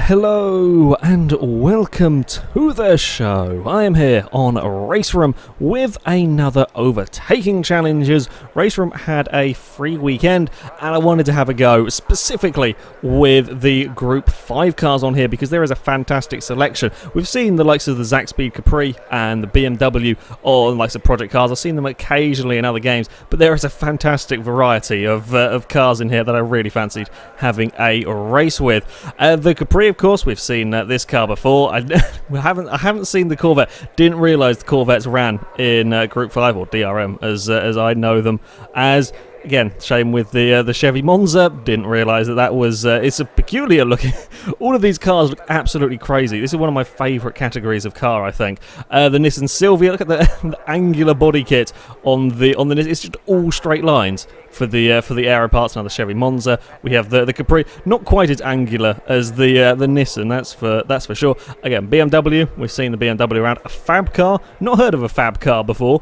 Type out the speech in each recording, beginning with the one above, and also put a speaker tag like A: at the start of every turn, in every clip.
A: Hello and welcome to the show. I am here on RaceRoom with another overtaking challenges. RaceRoom had a free weekend and I wanted to have a go specifically with the Group 5 cars on here because there is a fantastic selection. We've seen the likes of the Zaxby's Capri and the BMW or the likes of Project Cars. I've seen them occasionally in other games, but there is a fantastic variety of cars in here that I really fancied having a race with. The Capri, of course, we've seen this car before. I haven't seen the Corvette. Didn't realise the Corvettes ran in Group 5 or DRM as I know them as. Again, shame with the Chevy Monza. Didn't realise that was it's a peculiar looking. All of these cars look absolutely crazy. This is one of my favourite categories of car, I think. The Nissan Silvia. Look at the angular body kit on the Nissan. It's just all straight lines for the aero parts. Now the Chevy Monza. We have the Capri. Not quite as angular as the Nissan. That's for sure. Again, BMW. We've seen the BMW around. A fab car. Not heard of a fab car before.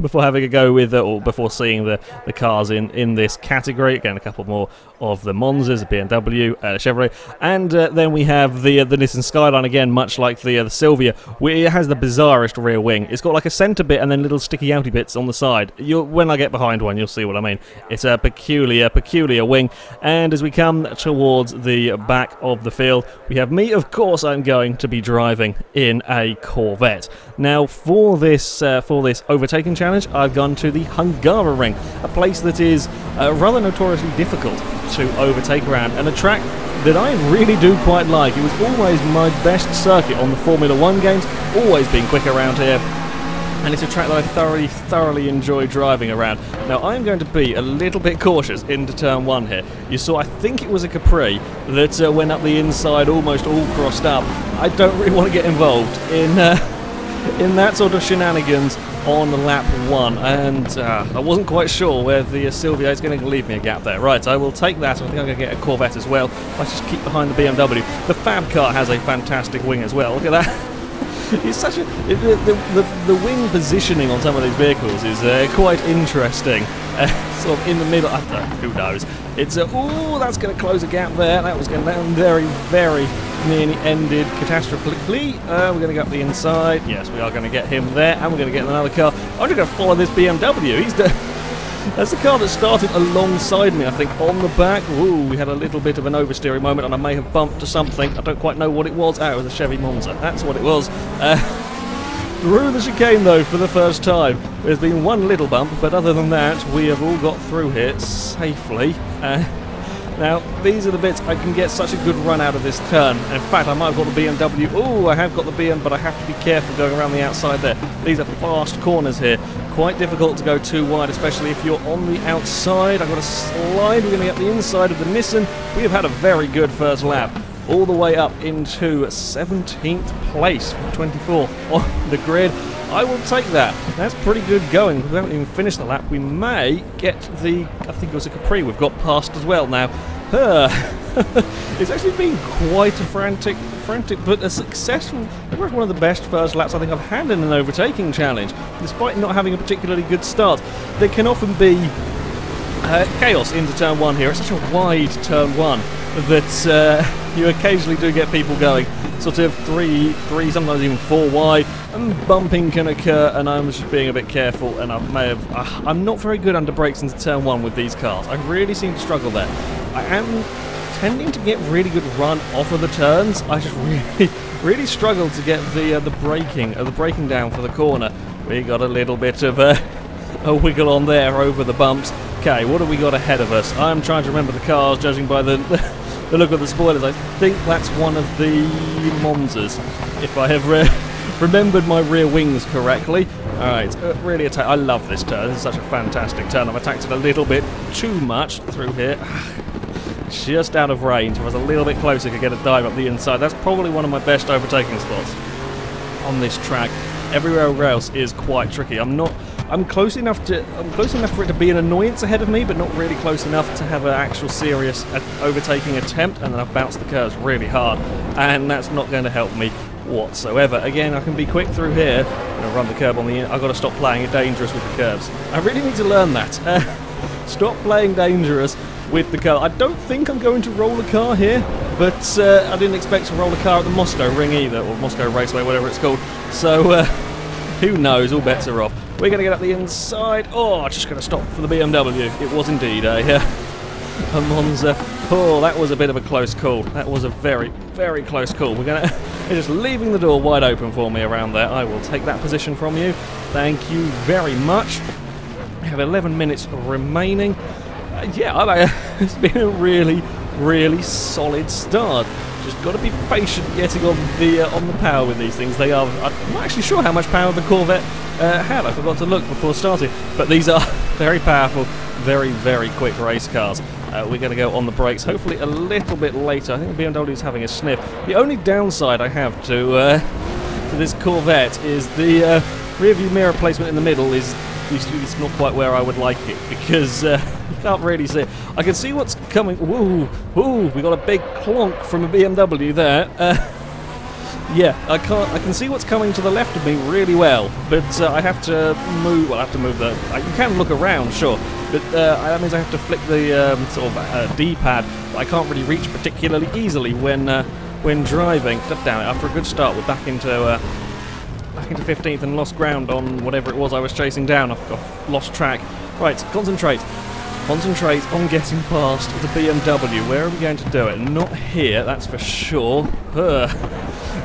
A: Before having a go with or before seeing the cars in this category. Again, a couple more of the Monzas, the BMW, Chevrolet, and then we have the Nissan Skyline again, much like the Silvia. It has the bizarrest rear wing. It's got like a centre bit and then little sticky outy bits on the side. When I get behind one, you'll see what I mean. It's a peculiar wing. And as we come towards the back of the field, we have me. Of course, I'm going to be driving in a Corvette. Now, for this overtaking challenge, I've gone to the Hungaroring, a place that is rather notoriously difficult to overtake around, and a track that I really do quite like. It was always my best circuit on the Formula 1 games, always been quick around here, and it's a track that I thoroughly enjoy driving around. Now I'm going to be a little bit cautious into turn 1 here. You saw, I think it was a Capri that went up the inside almost all crossed up. I don't really want to get involved in that sort of shenanigans on lap 1, and I wasn't quite sure where the Silvia is going to leave me a gap there. Right, I will take that. I think I'm going to get a Corvette as well. Let's just keep behind the BMW. The Fab car has a fantastic wing as well. Look at that. It's such a the wing positioning on some of these vehicles is quite interesting. Sort of in the middle. Who knows? It's oh, that's going to close a gap there. That was going to very nearly ended catastrophically. We're going to go up the inside. Yes, we are going to get him there, and we're going to get another car. I'm just going to follow this BMW. That's the car that started alongside me, I think, on the back. Ooh, we had a little bit of an oversteering moment, and I may have bumped to something. I don't quite know what it was. Oh, it was a Chevy Monza. That's what it was. Through the chicane, though, for the first time. There's been one little bump, but other than that, we have all got through here safely. Now, these are the bits I can get such a good run out of this turn. In fact, I might have got the BMW. Oh, I have got the BM, but I have to be careful going around the outside there. These are fast corners here. Quite difficult to go too wide, especially if you're on the outside. I've got to slide. We're going to get the inside of the Nissan. We have had a very good first lap. All the way up into 17th place, 24th on the grid. I will take that. That's pretty good going. We haven't even finished the lap. We may get the, I think it was a Capri we've got past as well now. It's actually been quite a frantic, but a successful, one of the best first laps I think I've had in an overtaking challenge, despite not having a particularly good start. There can often be chaos into turn 1 here. It's such a wide turn 1 that you occasionally do get people going sort of three, sometimes even 4 wide, and bumping can occur, and I'm just being a bit careful, and I may have... I'm not very good under brakes into turn 1 with these cars. I really seem to struggle there. I am tending to get really good run off of the turns. I just really struggle to get the braking down for the corner. We got a little bit of a wiggle on there over the bumps. Okay, what have we got ahead of us? I'm trying to remember the cars, judging by the look of the spoilers. I think that's one of the Monzas, if I have remembered my rear wings correctly. Alright, really attack. I love this turn. This is such a fantastic turn. I've attacked it a little bit too much through here. Just out of range. If I was a little bit closer, I could get a dive up the inside. That's probably one of my best overtaking spots on this track. Everywhere else is quite tricky. I'm close enough for it to be an annoyance ahead of me, but not really close enough to have an actual serious overtaking attempt, and then I've bounced the curves really hard, and that's not going to help me whatsoever. Again, I can be quick through here. I'm going to run the curb on the end. I've got to stop playing it dangerous with the curves. I really need to learn that. Stop playing dangerous with the car. I don't think I'm going to roll a car here, but I didn't expect to roll a car at the Moscow Ring either, or Moscow Raceway, whatever it's called. So who knows, all bets are off. We're going to get up the inside. Oh, just going to stop for the BMW. It was indeed a Monza. Oh, that was a bit of a close call. That was a very, very close call. They're just leaving the door wide open for me around there. I will take that position from you. Thank you very much. We have 11 minutes remaining. It's been a really, really solid start. Just got to be patient getting on the power with these things. They are. I'm not actually sure how much power the Corvette had. I forgot to look before starting. But these are very powerful, very, very quick race cars. We're going to go on the brakes, hopefully a little bit later. I think the BMW is having a sniff. The only downside I have to this Corvette is the rear view mirror placement in the middle is not quite where I would like it, because you can't really see it. I can see what's coming. Woo! We got a big clonk from a BMW there. Yeah, I can see what's coming to the left of me really well, but I have to move. Well, I have to move you can look around, sure, but that means I have to flick the sort of D-pad. I can't really reach particularly easily when driving. God damn it! After a good start, we're back into 15th and lost ground on whatever it was I was chasing down. I've lost track. Right, concentrate. Concentrate on getting past the BMW. Where are we going to do it? Not here, that's for sure.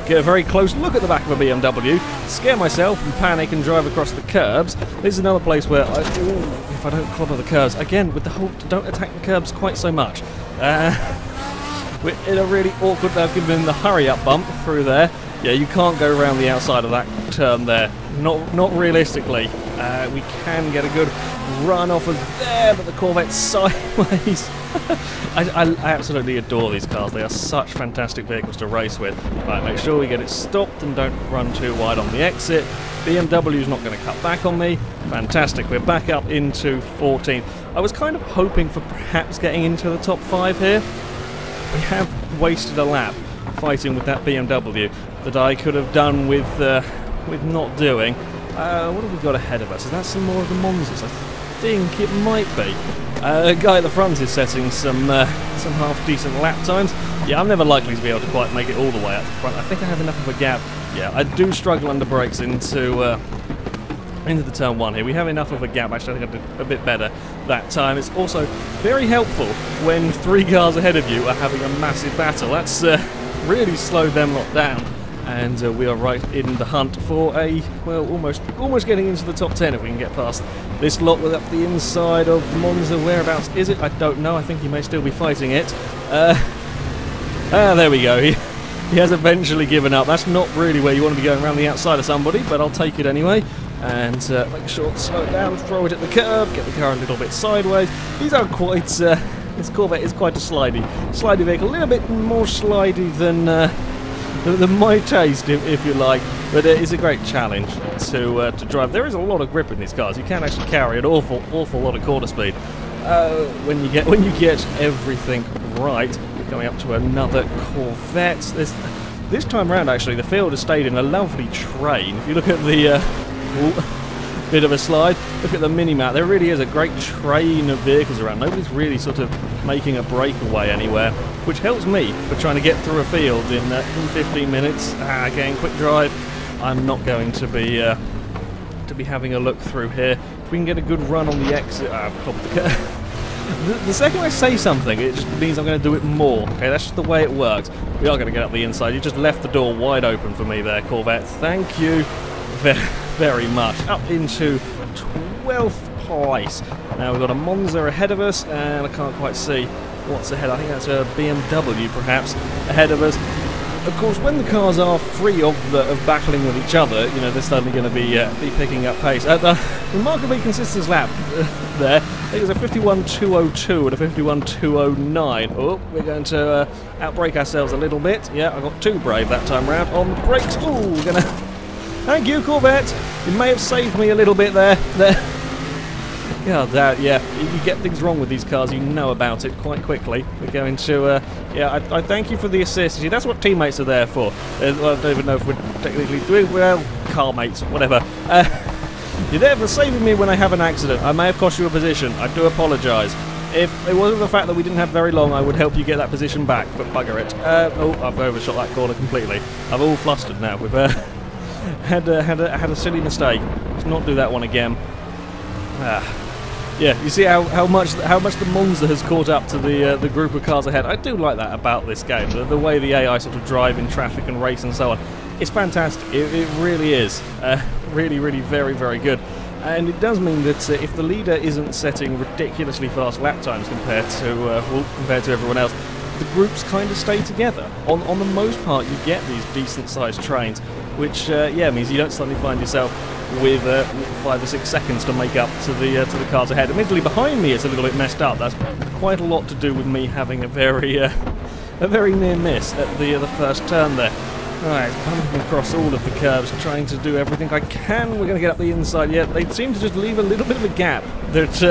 A: Get a very close look at the back of a BMW, scare myself and panic and drive across the curbs. This is another place where if I don't clobber the curbs, again with the whole don't attack the curbs quite so much. We're in a really awkward, given the hurry up bump through there. Yeah, you can't go around the outside of that turn there. Not realistically. We can get a good run off of there, but the Corvette's sideways. I absolutely adore these cars. They are such fantastic vehicles to race with. Right, make sure we get it stopped and don't run too wide on the exit. BMW's not going to cut back on me. Fantastic. We're back up into 14th. I was kind of hoping for perhaps getting into the top 5 here. We have wasted a lap fighting with that BMW that I could have done with not doing. What have we got ahead of us? Is that some more of the Monzas? I think it might be. A guy at the front is setting some half-decent lap times. Yeah, I'm never likely to be able to quite make it all the way up the front. I think I have enough of a gap. Yeah, I do struggle under brakes into the turn 1 here. We have enough of a gap. Actually, I think I did a bit better that time. It's also very helpful when 3 cars ahead of you are having a massive battle. That's really slowed them lot down. And we are right in the hunt for almost getting into the top 10 if we can get past this lot with up the inside of Monza. Whereabouts is it? I don't know. I think he may still be fighting it. There we go. He has eventually given up. That's not really where you want to be going around the outside of somebody, but I'll take it anyway. And make sure to slow it down, throw it at the curb, get the car a little bit sideways. These are quite... this Corvette is quite a slidey vehicle. A little bit more slidey than my taste, if you like, but it is a great challenge to drive. There is a lot of grip in these cars. You can actually carry an awful lot of quarter speed when you get everything right. We're coming up to another Corvette. This time around, actually, the field has stayed in a lovely train. If you look at the bit of a slide, look at the mini-map. There really is a great train of vehicles around. Nobody's really sort of making a breakaway anywhere, which helps me for trying to get through a field in 15 minutes. Again, quick drive. I'm not going to be having a look through here. If we can get a good run on the exit, the second I say something, it just means I'm going to do it more. Okay, that's just the way it works. We are going to get up the inside. You just left the door wide open for me there, Corvette. Thank you very much. Up into 12th place. Now we've got a Monza ahead of us, and I can't quite see what's ahead. I think that's a BMW perhaps ahead of us. Of course, when the cars are free of battling with each other, you know, they're suddenly going to be picking up pace. At the remarkably consistent lap there, I think it's a 51.202 and a 51.209. Oh, we're going to outbrake ourselves a little bit. Yeah, I got too brave that time round on the brakes. Oh, we're going to... Thank you, Corvette. You may have saved me a little bit there. God, yeah, you get things wrong with these cars, you know about it quite quickly. We're going to, yeah, I thank you for the assist. See, that's what teammates are there for. Well, I don't even know if we're technically doing, well, car mates, whatever. You're there for saving me when I have an accident. I may have cost you a position. I do apologise. If it wasn't the fact that we didn't have very long, I would help you get that position back, but bugger it. Oh, I've overshot that corner completely. I'm all flustered now. We've had a silly mistake. Let's not do that one again. Yeah, you see how much the Monza has caught up to the group of cars ahead. I do like that about this game. The way the AI sort of drive in traffic and race and so on. It's fantastic. It really is. Really, really very, very good. And it does mean that if the leader isn't setting ridiculously fast lap times compared to everyone else, the groups kind of stay together. On the most part, you get these decent-sized trains, which yeah means you don't suddenly find yourself with 5 or 6 seconds to make up to the cars ahead. Admittedly, behind me it's a little bit messed up. That's quite a lot to do with me having a very near miss at the first turn there. Alright, bumping across all of the curves, trying to do everything I can. We're going to get up the inside. Yeah, they seem to just leave a little bit of a gap that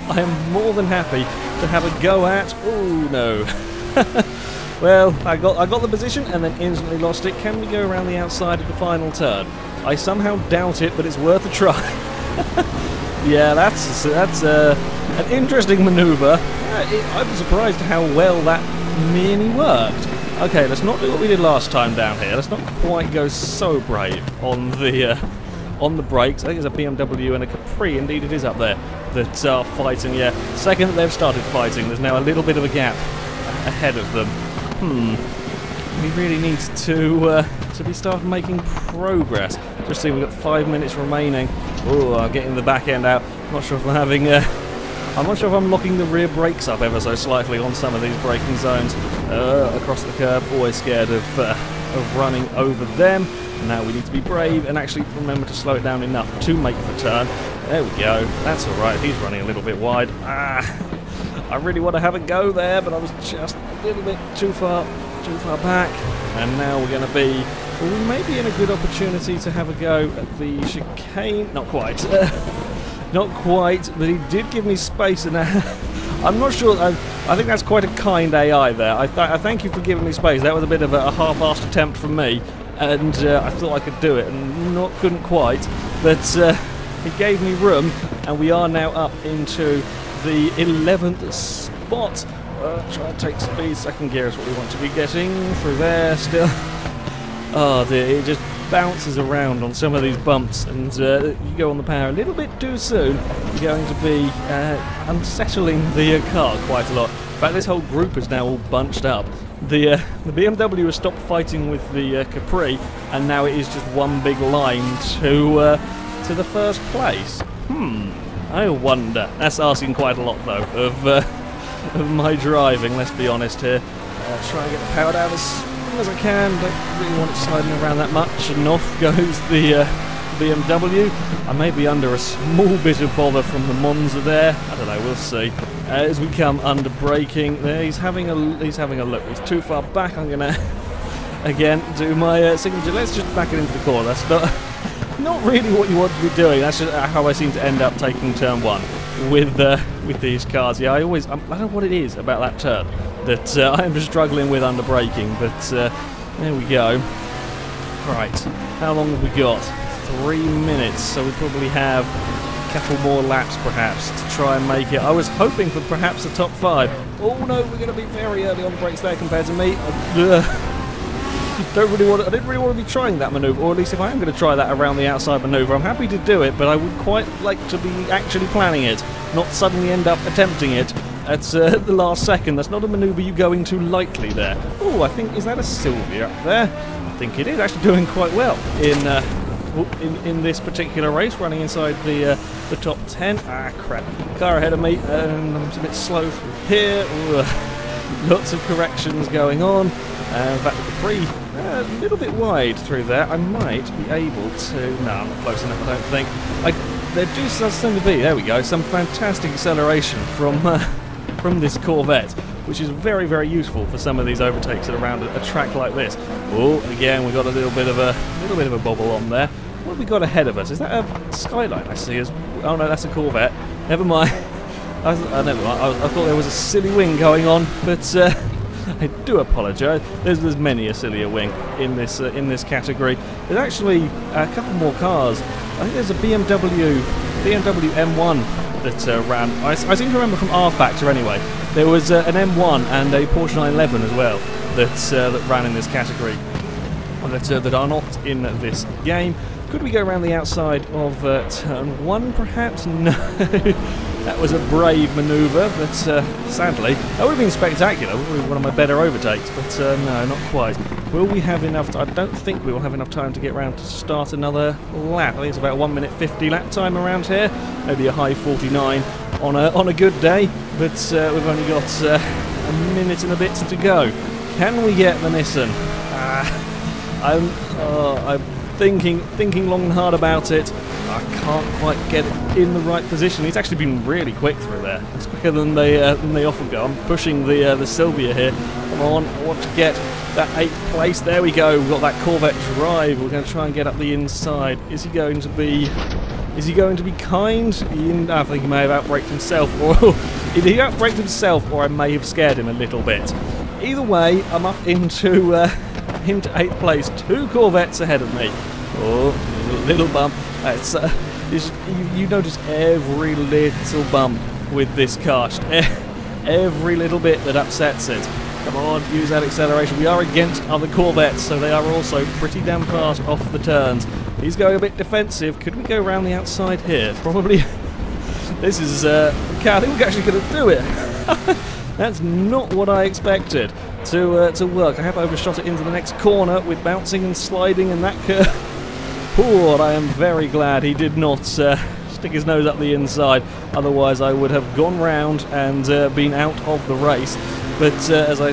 A: I am more than happy to have a go at. Oh no. Well, I got the position and then instantly lost it. Can we go around the outside of the final turn? I somehow doubt it, but it's worth a try. Yeah, that's an interesting manoeuvre. I'm surprised how well that nearly worked. Okay, let's not do what we did last time down here. Let's not quite go so brave on the brakes. I think it's a BMW and a Capri, indeed it is up there, that are fighting. Yeah, second that they've started fighting, there's now a little bit of a gap ahead of them. We really need to be starting making progress. Just see, we've got 5 minutes remaining. Oh, I'm getting the back end out. Not sure if I'm having I'm not sure if I'm locking the rear brakes up ever so slightly on some of these braking zones. Across the curb, always scared of running over them. Now we need to be brave and actually remember to slow it down enough to make the turn. There we go. That's alright. He's running a little bit wide. I really want to have a go there, but I was just a little bit too far back. And now we're going to be... Well, we may be in a good opportunity to have a go at the chicane. Not quite. Not quite, but he did give me space, and I'm not sure. I think that's quite a kind AI there. I thank you for giving me space. That was a bit of a half-assed attempt from me, and I thought I could do it, and couldn't quite. But he gave me room, and we are now up into the 11th spot. Try to take speed. Second gear is what we want to be getting through there. Still, oh dear, it just bounces around on some of these bumps, and you go on the power a little bit too soon, you're going to be unsettling the car quite a lot. In fact, this whole group is now all bunched up. The BMW has stopped fighting with the Capri, and now it is just one big line to the first place. I wonder. That's asking quite a lot, though, of my driving, let's be honest here. Try and get the power down as I can, don't really want it sliding around that much, and off goes the BMW. I may be under a small bit of bother from the Monza there. I don't know, we'll see. As we come under braking, there he's having a look. He's too far back. I'm gonna again do my signature. Let's just back it into the corner. That's not really what you want to be doing. That's just how I seem to end up taking turn one with these cars. Yeah, I don't know what it is about that turn that I'm just struggling with under braking, but there we go. Right, how long have we got? 3 minutes, so we probably have a couple more laps perhaps to try and make it. I was hoping for perhaps a top 5. Oh no, we're going to be very early on the brakes there compared to me. I didn't really want to be trying that manoeuvre, or at least if I am going to try that around the outside manoeuvre, I'm happy to do it, but I would quite like to be actually planning it, not suddenly end up attempting it at the last second. That's not a manoeuvre you go into lightly there. Oh, I think, is that a Sylvia up there? I think it is actually doing quite well in this particular race, running inside the top 10. Ah, crap. Car ahead of me, and I'm a bit slow through here. Ooh, lots of corrections going on. In fact, the Capri, a little bit wide through there. I might be able to... No, I'm not close enough, I don't think. There does seem to be, there we go, some fantastic acceleration from this Corvette, which is very, very useful for some of these overtakes around a track like this. Oh, again, we've got a little bit of a bobble on there. What have we got ahead of us? Is that a Skyline I see? Oh no, that's a Corvette. Never mind. Never mind. I thought there was a silly wing going on, but I do apologise. There's many a sillier wing in this category. There's actually a couple more cars. I think there's a BMW BMW M1 that ran. I seem to remember from R Factor anyway. There was an M1 and a Porsche 911 as well that ran in this category. That are not in this game. Could we go around the outside of turn 1 perhaps? No. That was a brave manoeuvre, but sadly, that would have been spectacular. Would have been one of my better overtakes, but no, not quite. Will we have enough time? I don't think we will have enough time to get around to start another lap. I think it's about 1 minute 50 lap time around here. Maybe a high 49 on a good day, but we've only got a minute and a bit to go. Can we get the Nissan? I'm thinking long and hard about it. I can't quite get it in the right position. He's actually been really quick through there. It's quicker than they often go. I'm pushing the Sylvia here. Come on, I want to get that 8th place. There we go. We've got that Corvette drive. We're going to try and get up the inside. Is he going to be kind? I think he may have outbraked himself, or either he outbraked himself, or I may have scared him a little bit. Either way, I'm up into 8th place. 2 Corvettes ahead of me. Oh, little bump. You notice every little bump with this car. Every little bit that upsets it. Come on, use that acceleration. We are against other Corvettes, so they are also pretty damn fast off the turns. He's going a bit defensive. Could we go around the outside here? Probably. This is I think we're actually going to do it. That's not what I expected to work. I have overshot it into the next corner with bouncing and sliding and that curve. Poor, I am very glad he did not stick his nose up the inside. Otherwise, I would have gone round and been out of the race. But as I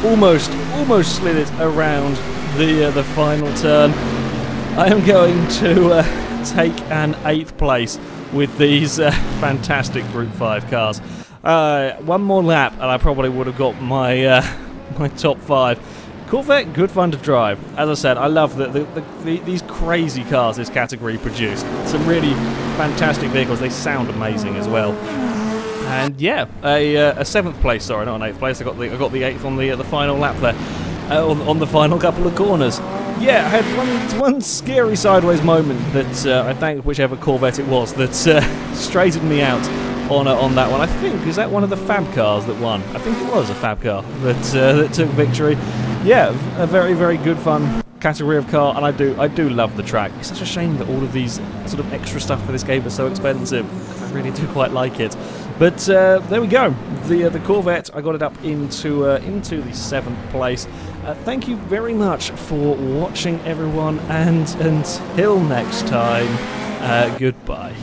A: almost slid it around the final turn, I am going to take an 8th place with these fantastic Group 5 cars. One more lap and I probably would have got my my top 5. Corvette, good fun to drive. As I said, I love these crazy cars this category produce. Some really fantastic vehicles. They sound amazing as well. And yeah, a 7th place. Sorry, not an 8th place. I got the 8th on the final lap there, on the final couple of corners. Yeah, I had one scary sideways moment that I thank whichever Corvette it was that straightened me out on that one. I think, is that one of the Fab cars that won? I think it was a Fab car that took victory. Yeah, a very, very good fun category of car, and I do love the track. It's such a shame that all of these sort of extra stuff for this game are so expensive. I really do quite like it. But there we go. The Corvette, I got it up into the 7th place. Thank you very much for watching, everyone, and until next time, goodbye.